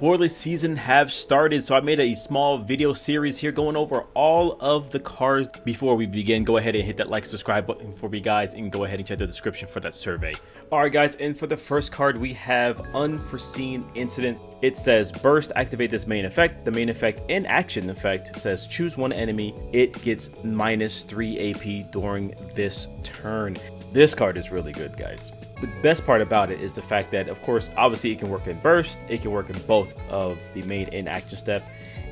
spoiler season have started, so I made a small video series here going over all of the cards. Before we begin, go ahead and hit that like, subscribe button for me, guys, and go ahead and check the description for that survey. Alright guys, and for the first card we have Unforeseen Incident. It says burst, activate this main effect. The main effect in action effect says choose one enemy. It gets -3 AP during this turn. This card is really good, guys. The best part about it is the fact that, of course, obviously it can work in burst, it can work in both of the main and action step,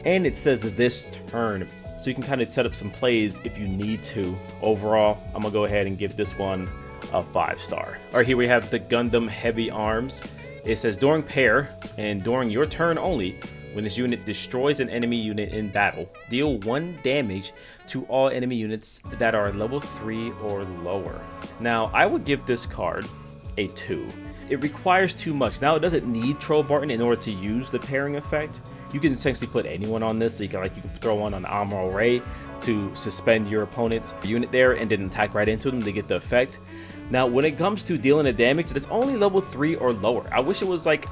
and it says this turn, so you can kind of set up some plays if you need to. Overall, I'm gonna go ahead and give this one a 5-star. All right, here we have the Gundam Heavy Arms. It says during pair and during your turn only, when this unit destroys an enemy unit in battle, deal 1 damage to all enemy units that are level 3 or lower. Now, I would give this card a 2. It requires too much. Now, it doesn't need Troll Barton in order to use the pairing effect. You can essentially put anyone on this, so you can throw one on Admiral Ray to suspend your opponent's unit there and then attack right into them to get the effect. Now, when it comes to dealing the damage, it's only level 3 or lower. I wish it was like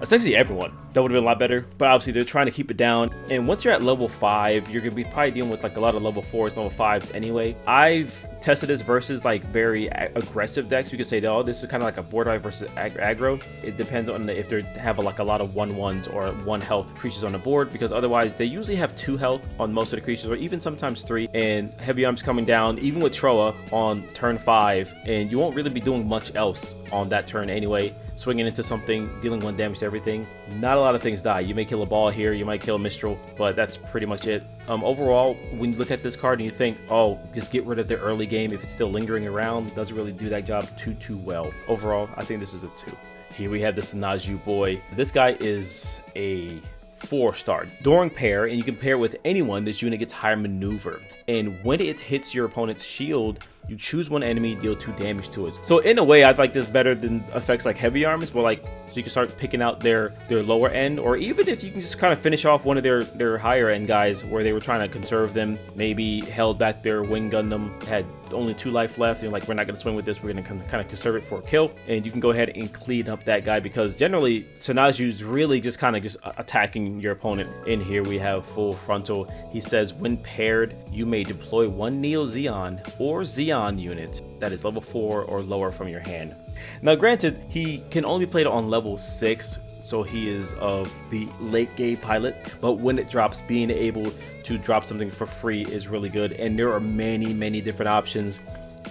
essentially everyone. That would have been a lot better, but obviously they're trying to keep it down. And once you're at level 5, you're gonna be probably dealing with like a lot of level 4s, level 5s anyway. I've tested this versus like very aggressive decks. You could say, oh, this is kind of like a border versus aggro. It depends on if they have like a lot of 1/1s or 1 health creatures on the board, because otherwise they usually have 2 health on most of the creatures, or even sometimes 3. And Heavy Arms coming down, even with Troa on turn 5, and you won't really be doing much else on that turn anyway. Swinging into something, dealing 1 damage to everything. Not a lot of things die. You may kill a ball here, you might kill a Mistral, but that's pretty much it. Overall, when you look at this card and you think, oh, just get rid of the early game if it's still lingering around, doesn't really do that job too well. Overall, I think this is a 2. Here we have the Saju Boy. This guy is a 4-star. During pair, and you can pair with anyone, this unit gets higher maneuver. And when it hits your opponent's shield, you choose 1 enemy, deal 2 damage to it. So in a way, I like this better than effects like Heavy Arms, but like, so you can start picking out their lower end, or even if you can just kind of finish off one of their higher end guys where they were trying to conserve them, maybe held back their Wing Gundam, had only 2 life left, and like, we're not going to swing with this, we're going to kind of conserve it for a kill, and you can go ahead and clean up that guy, because generally Sanaju's really just kind of just attacking your opponent. In here we have full Frontal. He says when paired, you may deploy 1 Neo Zeon or Zeon unit that is level 4 or lower from your hand. Now granted, he can only be played on level 6, so he is of the late game pilot, but when it drops, being able to drop something for free is really good, and there are many different options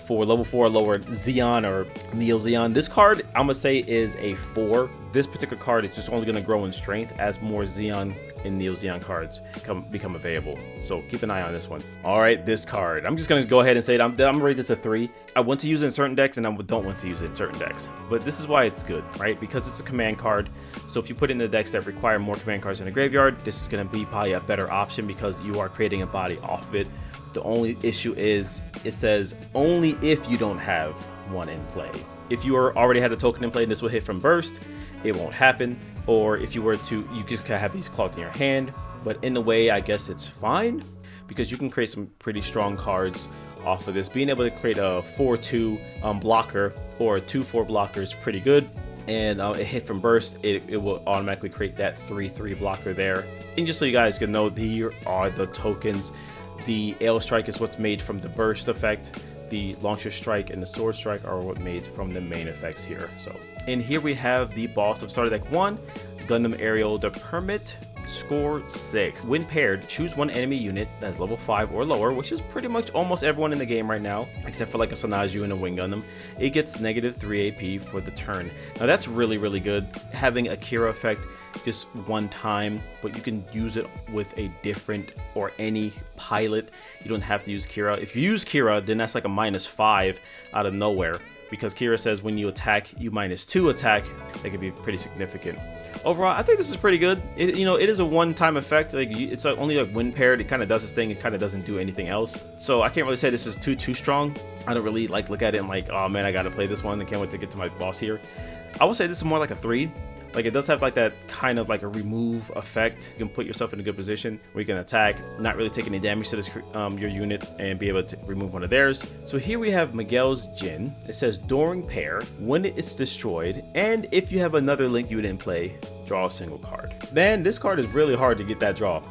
for level 4 or lower Zeon or Neo Zeon. This card, I'm gonna say, is a 4. This particular card is just only gonna grow in strength as more Zeon and Neo Zeon cards become available, so keep an eye on this one. All right, this card, I'm just gonna go ahead and say it. I'm gonna rate this a 3. I want to use it in certain decks and I don't want to use it in certain decks, but this is why it's good, right? Because it's a command card. So if you put it in the decks that require more command cards in the graveyard, this is gonna be probably a better option because you are creating a body off of it. The only issue is it says only if you don't have 1 in play. If you already had a token in play and this will hit from burst, it won't happen. Or if you were to, you just kind of have these clogged in your hand. But in a way, I guess it's fine, because you can create some pretty strong cards off of this. Being able to create a 4/2 blocker or a 2/4 blocker is pretty good. And it hit from burst, it will automatically create that 3/3 blocker there. And just so you guys can know, here are the tokens. The Ale Strike is what's made from the burst effect. The Launcher Strike and the Sword Strike are what made from the main effects here. So, and here we have the boss of Starter Deck 1, Gundam Aerial, the Permit, score 6. When paired, choose 1 enemy unit that's level 5 or lower, which is pretty much almost everyone in the game right now, except for like a Saju and a Wing Gundam. It gets -3 AP for the turn. Now that's really good. Having a Kira effect just 1 time, but you can use it with a different or any pilot. You don't have to use Kira. If you use Kira, then that's like a -5 out of nowhere, because Kira says when you attack, you -2 attack. That could be pretty significant. Overall, I think this is pretty good. It is a 1-time effect. Like, it's only like when paired, it kind of does its thing. It kind of doesn't do anything else. So I can't really say this is too strong. I don't really like look at it and like, oh man, I gotta play this one. I can't wait to get to my boss here. I would say this is more like a 3. Like, it does have like that kind of like a remove effect. You can put yourself in a good position where you can attack, not really take any damage to this your unit, and be able to remove one of theirs. So here we have Miguel's Jin. It says during pair, when it's destroyed, and if you have another link unit in play, draw a single card. Man, this card is really hard to get that draw.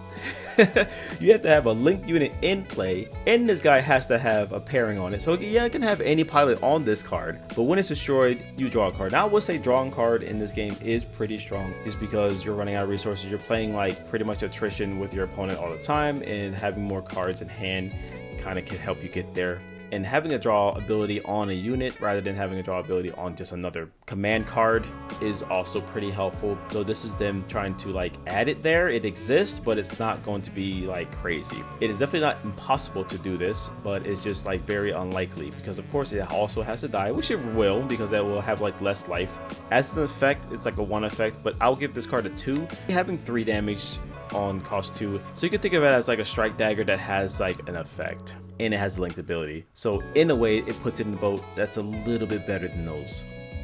You have to have a linked unit in play, and this guy has to have a pairing on it. So yeah, I can have any pilot on this card, but when it's destroyed, you draw a card. Now I would say drawing card in this game is pretty strong, just because you're running out of resources. You're playing like pretty much attrition with your opponent all the time, and having more cards in hand kind of can help you get there. And having a draw ability on a unit rather than having a draw ability on just another command card is also pretty helpful. So this is them trying to like add it there. It exists, but it's not going to be like crazy. It is definitely not impossible to do this, but it's just like very unlikely, because of course it also has to die, which it will, because it will have like less life. As an effect, it's like a 1 effect, but I'll give this card a 2. Having 3 damage on cost 2, so you can think of it as like a strike dagger that has like an effect, and it has linked ability. So in a way, it puts it in the boat that's a little bit better than those.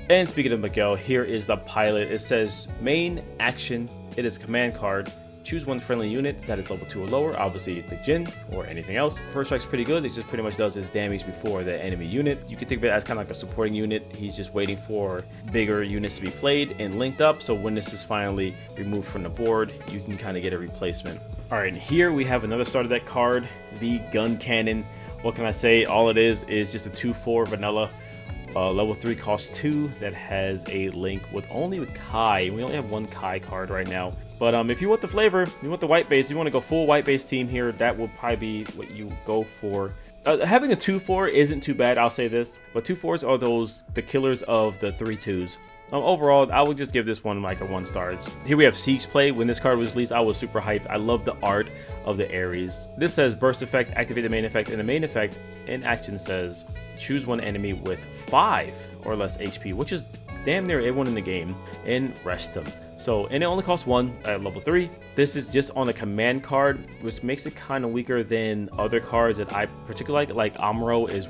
And speaking of Miguel, here is the pilot. It says main action. It is a command card. Choose one friendly unit that is level 2 or lower, obviously the Jin or anything else. First strike's pretty good. It just pretty much does his damage before the enemy unit. You can think of it as kind of like a supporting unit. He's just waiting for bigger units to be played and linked up, so when this is finally removed from the board, you can kind of get a replacement. All right, and here we have another starter deck card, the gun cannon. What can I say? All it is just a 2/4 vanilla, level 3 cost 2 that has a link with only Kai. We only have 1 Kai card right now. But if you want the flavor, you want the white base, you want to go full white base team here, that will probably be what you go for. Having a 2/4 isn't too bad, I'll say this, but 2/4s are the killers of the 3/2s. Overall, I would just give this one like a 1 star. Here we have Siege Play. When this card was released, I was super hyped. I love the art of the Aries. This says burst effect, activate the main effect, and the main effect in action says choose one enemy with 5 or less HP, which is damn near everyone in the game, and rest them. So, and it only costs 1 at level 3. This is just on a command card, which makes it kind of weaker than other cards that I particularly like. Amuro is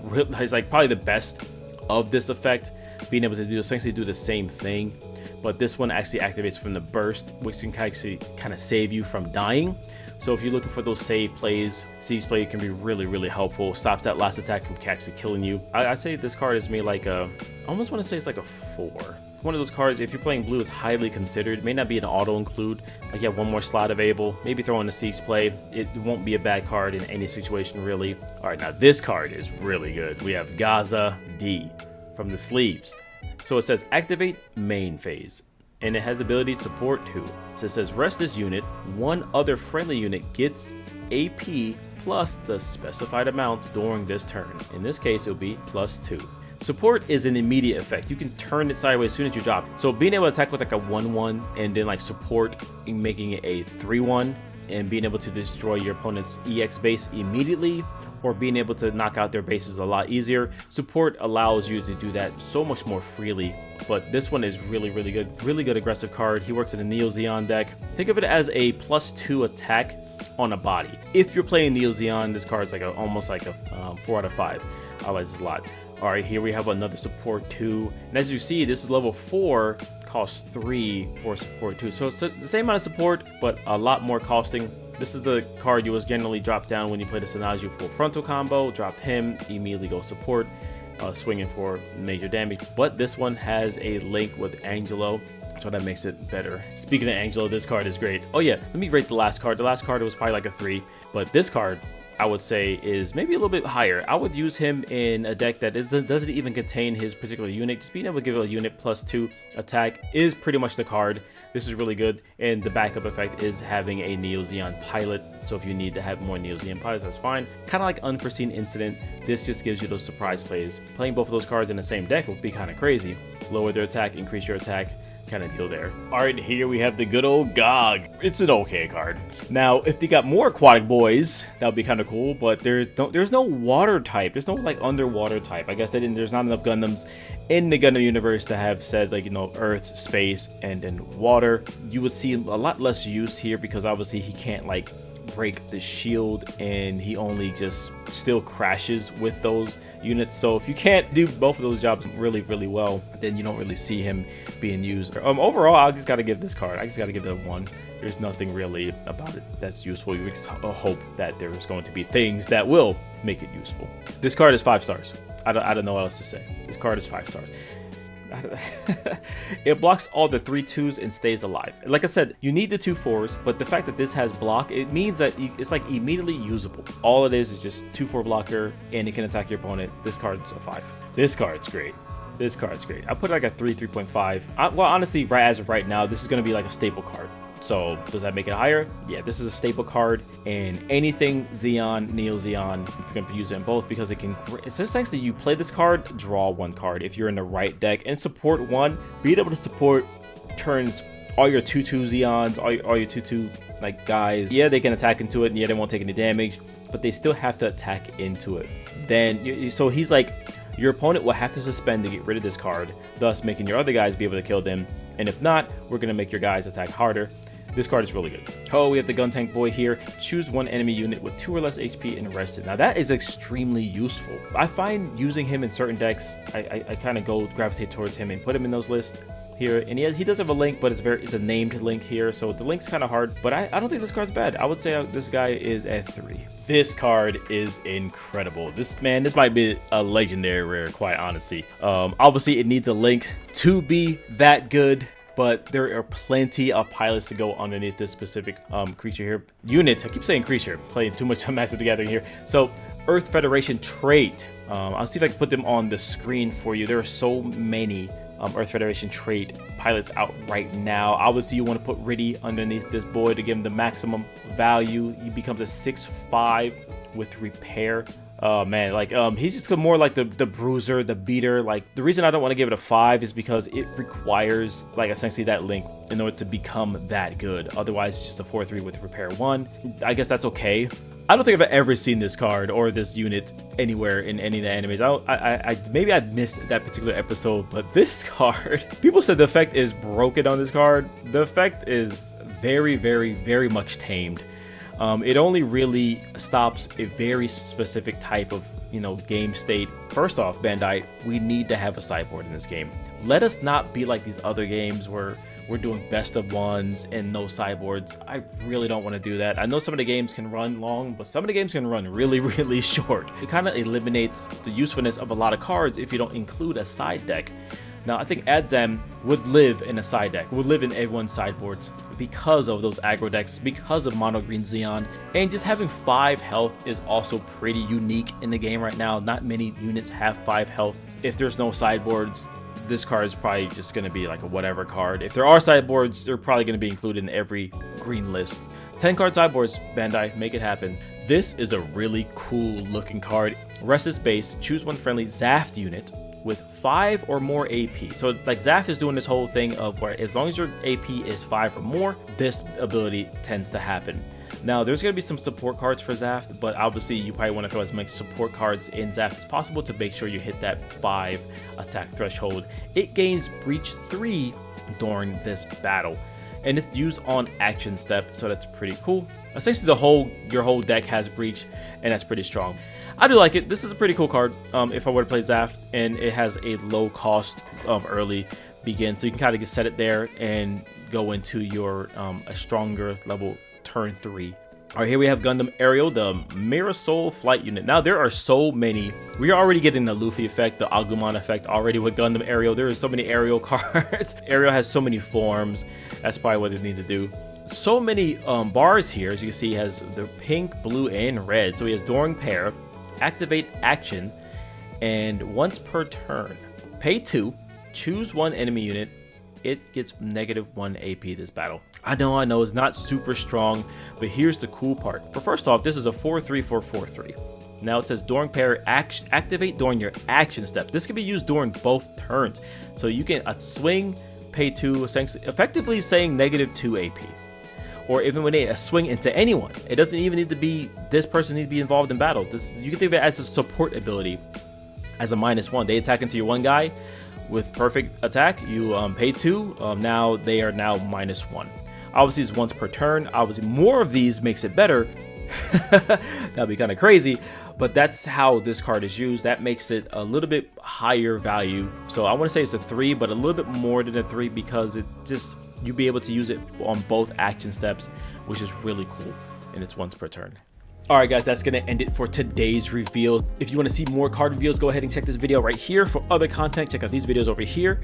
like probably the best of this effect, being able to essentially do the same thing, but this one actually activates from the burst, which can actually kind of save you from dying. So if you're looking for those save plays, Siege Play can be really helpful. Stops that last attack from actually killing you. I say this card is made like a, I almost want to say it's like a 4. One of those cards, if you're playing blue, is highly considered. It may not be an auto include, like you have 1 more slot available, maybe throw in the Siege Play. It won't be a bad card in any situation really. All right, now this card is really good. We have Saju D from the sleeves. So it says activate main phase, and it has ability support 2. So it says rest this unit, 1 other friendly unit gets AP plus the specified amount during this turn. In this case, it'll be +2. Support is an immediate effect. You can turn it sideways as soon as you drop. So being able to attack with like a 1/1 and then like support making it a 3/1 and being able to destroy your opponent's EX base immediately, or being able to knock out their bases a lot easier. Support allows you to do that so much more freely, but this one is really good. Really good aggressive card. He works in a Neo Zeon deck. Think of it as a +2 attack on a body. If you're playing Neo Zeon, this card is like almost like a 4 out of 5. I like this a lot. All right, here we have another support 2, and as you see, this is level 4, costs 3 for support 2. So it's the same amount of support, but a lot more costing. This is the card you was generally dropped down when you play the Saju full frontal combo. Dropped him, immediately go support, swinging for major damage. But this one has a link with Angelo, so that makes it better. Speaking of Angelo, this card is great. Oh yeah, let me rate the last card. The last card was probably like a 3, but this card, I would say, is maybe a little bit higher. I would use him in a deck that doesn't even contain his particular unit. Just being able to give a unit +2 attack is pretty much the card. This is really good, and the backup effect is having a Neo Zeon Pilot. So if you need to have more Neo Zeon Pilots, that's fine. Kind of like Unforeseen Incident, this just gives you those surprise plays. Playing both of those cards in the same deck would be kind of crazy. Lower their attack, increase your attack, kind of deal there. All right, here we have the good old Gog. It's an okay card. Now, if they got more aquatic boys, that would be kind of cool, but there's no water type. There's no like underwater type. I guess there's not enough Gundams in the Gundam universe to have said like, you know, earth, space, and then water. You would see a lot less use here because obviously he can't like break the shield, and he only just still crashes with those units. So if you can't do both of those jobs really well, then you don't really see him being used. Overall, I just got to give this card, I just got to give it a 1. There's nothing really about it that's useful. You just hope that there's going to be things that will make it useful. This card is 5 stars. I don't know what else to say. This card is 5 stars. It blocks all the 3/2s and stays alive. Like I said, you need the 2/4s, but the fact that this has block, it means that it's like immediately usable. All it is just 2/4 blocker, and it can attack your opponent. This card's a 5. This card's great. This card's great. I put like a 3.5. Well, honestly, right as of right now, this is going to be like a staple card. So does that make it higher? Yeah, this is a staple card, and anything Zeon, Neo Zeon, if you're going to use it in both, because it can, it's just thanks that you play this card, draw 1 card if you're in the right deck, and support 1, being able to support turns all your 2/2 Zeons, all your 2/2 like guys. Yeah, they can attack into it, and yeah, they won't take any damage, but they still have to attack into it. Then, so he's like, your opponent will have to suspend to get rid of this card, thus making your other guys be able to kill them, and if not, we're going to make your guys attack harder. This card is really good. Oh, we have the Gun Tank Boy here. Choose 1 enemy unit with 2 or less HP and rest it. Now that is extremely useful. I find using him in certain decks, I kind of gravitate towards him and put him in those lists here. And he does have a link, but it's a named link here, so the link's kind of hard. But I don't think this card's bad. I would say this guy is at 3. This card is incredible. This might be a legendary rare, quite honestly. Obviously, it needs a link to be that good, but there are plenty of pilots to go underneath this specific creature here. Unit, I keep saying creature, playing too much Magic the Gathering here. So, Earth Federation trait. I'll see if I can put them on the screen for you. There are so many Earth Federation trait pilots out right now. Obviously, you want to put Riddy underneath this boy to give him the maximum value. He becomes a 6/5 with repair. Oh man, like he's just more like the bruiser, the beater. Like, the reason I don't want to give it a 5 is because it requires like essentially that link in order to become that good. Otherwise, it's just a 4/3 with repair 1. I guess that's okay. I don't think I've ever seen this card or this unit anywhere in any of the animes. Maybe I missed that particular episode, but this card, people said the effect is broken on this card. The effect is very, very, very much tamed. It only really stops a very specific type of, game state. First off, Bandai, we need to have a sideboard in this game. Let us not be like these other games where we're doing best of ones and no sideboards. I really don't want to do that. I know some of the games can run long, but some of the games can run really, really short. It kind of eliminates the usefulness of a lot of cards if you don't include a side deck. Now, I think Adzam would live in a side deck, would live in everyone's sideboards because of those aggro decks, because of Mono Green Zeon, and just having 5 health is also pretty unique in the game right now. Not many units have 5 health. If there's no sideboards, this card is probably just going to be like a whatever card. If there are sideboards, they're probably going to be included in every green list. 10 card sideboards, Bandai, make it happen. This is a really cool looking card. Restless base, choose 1 friendly Zaft unit with 5 or more AP. So like Zaft is doing this whole thing of where as long as your AP is 5 or more, this ability tends to happen. Now, there's going to be some support cards for Zaft, but obviously you probably want to throw as many support cards in Zaft as possible to make sure you hit that 5 attack threshold. It gains Breach 3 during this battle, and it's used on action step, so that's pretty cool. Essentially, your whole deck has Breach, and that's pretty strong. I do like it. This is a pretty cool card if I were to play Zaft, and it has a low cost early begin, so you can kind of just set it there and go into your a stronger level turn 3. All right, here we have Gundam Aerial, the Mirasol flight unit. Now, there are so many. We are already getting the Luffy effect, the Agumon effect already with Gundam Aerial. There are so many Aerial cards. Aerial has so many forms. That's probably what they need to do. So many bars here. As you can see, he has the pink, blue, and red. So he has during pair, activate action, and once per turn. Pay 2, choose 1 enemy unit. It gets -1 AP this battle. I know it's not super strong, but here's the cool part. First off, this is a 4/3 for 4/3. Now it says during pair, activate during your action step. This can be used during both turns. So you can swing, pay 2, effectively saying -2 AP. Or even when they swing into anyone. It doesn't even need to be, this person need to be involved in battle. You can think of it as a support ability, as a -1. They attack into your one guy with perfect attack. You pay 2. Now they are now -1. Obviously, it's once per turn. Obviously, more of these makes it better. That'd be kind of crazy, but that's how this card is used. That makes it a little bit higher value. So I want to say it's a 3, but a little bit more than a 3 because it just, you'll be able to use it on both action steps, which is really cool, and it's once per turn. Alright guys, that's going to end it for today's reveal. If you want to see more card reveals, go ahead and check this video right here. For other content, check out these videos over here.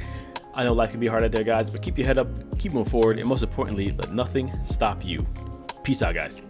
I know life can be hard out there, guys, but keep your head up, keep moving forward, and most importantly, let nothing stop you. Peace out, guys.